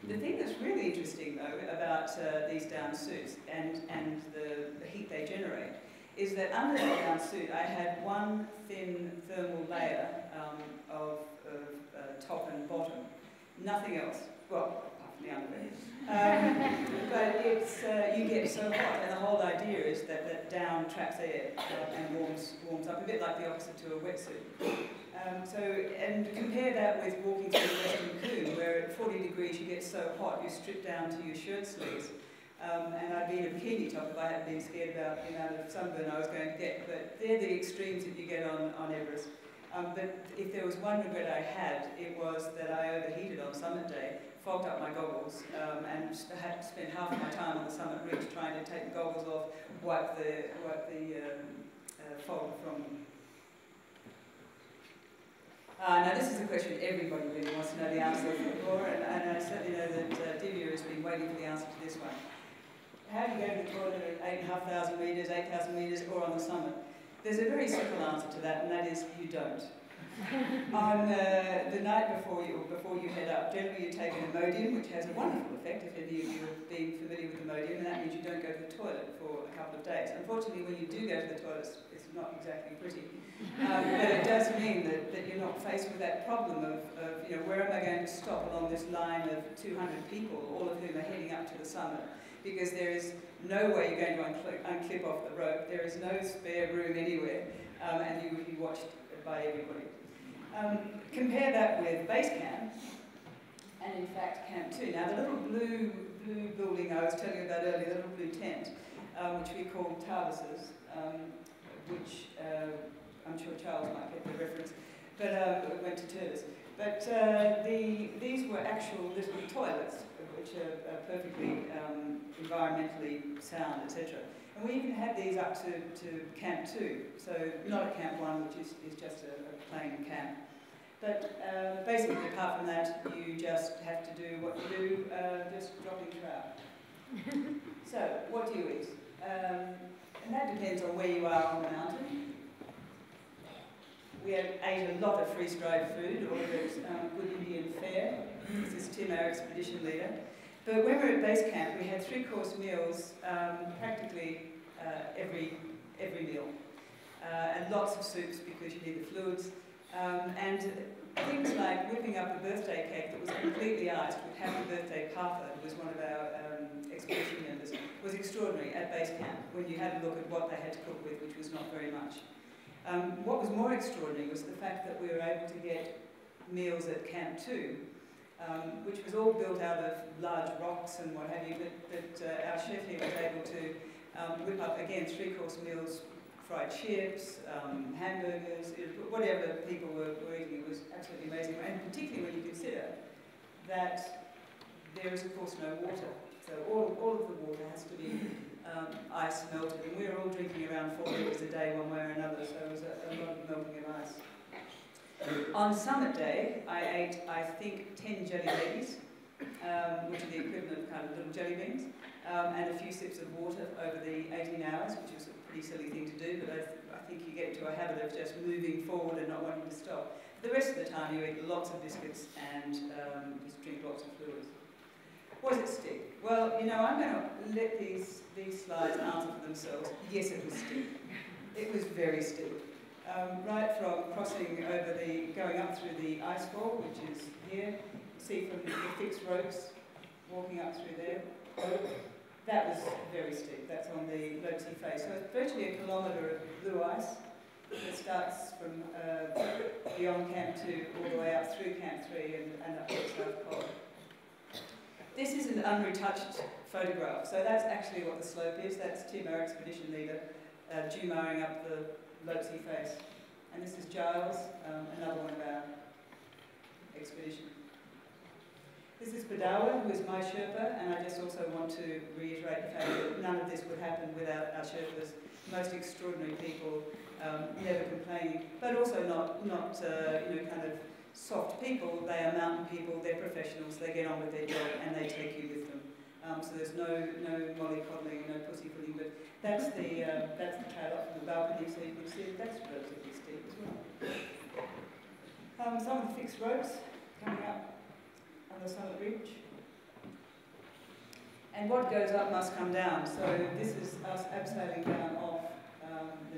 The thing that's really interesting, though, about these down suits and the heat they generate is that under the down suit I had one thin thermal layer of top and bottom, nothing else. Well, apart from the underwear. But it's, you get so hot, and the whole idea is that down traps air and warms up, a bit like the opposite to a wetsuit. And compare that with walking through the Western Coombe, where at 40 degrees you get so hot you strip down to your shirt sleeves. And I'd be in a bikini top if I hadn't been scared about the amount of sunburn I was going to get. But they're the extremes that you get on Everest. But if there was one regret I had, it was that I overheated on summit day, fogged up my goggles, and had to spend half of my time on the summit ridge trying to take the goggles off, wipe the fog from them. Now this is a question everybody really wants to know the answer for, and I certainly know that Divya has been waiting for the answer to this one. How do you go to the toilet at 8,500 metres, 8,000 metres, or on the summit? There's a very simple answer to that, and that is you don't. On the night before you head up, generally you take an Imodium, which has a wonderful effect if any of you have been familiar with Imodium, and that means you don't go to the toilet for a couple of days. Unfortunately, when you do go to the toilet, it's not exactly pretty. But it does mean that you're not faced with that problem of where am I going to stop along this line of 200 people, all of whom are heading up to the summit, because there is no way you're going to unclip off the rope. There is no spare room anywhere, and you would be watched by everybody. Compare that with base camp, and in fact Camp 2. Now the little blue building I was telling you about earlier, the little blue tent, which we call TARDISes, which I'm sure Charles might get the reference, but we went to TARDIS. But these were actual little toilets, which are perfectly environmentally sound, etc. And we even had these up to Camp 2, so not at Camp 1, which is just a plain camp. But basically, apart from that, you just have to do what you do, just dropping trout. So, what do you eat? And that depends on where you are on the mountain. We ate a lot of freeze-dried food, all of it good Indian fare. This is Tim, our expedition leader. But when we were at base camp, we had 3-course meals practically every meal. And lots of soups because you need the fluids. And things like whipping up a birthday cake that was completely iced with Happy Birthday Papa, who was one of our expedition members, was extraordinary at base camp when you had a look at what they had to cook with, which was not very much. What was more extraordinary was the fact that we were able to get meals at Camp 2, which was all built out of large rocks and what have you, but our chef here was able to whip up, again, 3-course meals, fried chips, hamburgers, whatever people were eating. It was absolutely amazing, and particularly when you consider that there is, of course, no water. So all of the water has to be ice melted, and we were all drinking around 4 litres a day one way or another, so it was a lot of melting of ice. On summit day, I ate, I think, 10 jelly babies, which are the equivalent of kind of little jelly beans, and a few sips of water over the 18 hours, which was a pretty silly thing to do, but I think you get into a habit of just moving forward and not wanting to stop. The rest of the time you eat lots of biscuits and just drink lots of fluids. Was it steep? Well, I'm going to let these slides answer for themselves. Yes, it was steep. It was very steep. Right from crossing over going up through the ice fall, which is here, you see from the fixed ropes, walking up through there. That was very steep. That's on the Lhotse face. So it's virtually a kilometre of blue ice that starts from beyond Camp 2 all the way up through Camp 3 and up to the South Pole. This is an unretouched photograph. So that's actually what the slope is. That's Tim, our expedition leader, Jumaring up the Lhotse face. And this is Giles, another one of our expedition. This is Badawa, who is my Sherpa, and I just also want to reiterate the fact that none of this would happen without our Sherpas. Most extraordinary people, never complaining, but also not kind of soft people. They are mountain people, they're professionals, they get on with their job, and they take you with them. So there's no mollycoddling, no pussyfooting, but that's the trail up from the balcony, so you can see that's relatively steep as well. Some of the fixed ropes coming up on the summit ridge. And what goes up must come down. So this is us abseiling down off the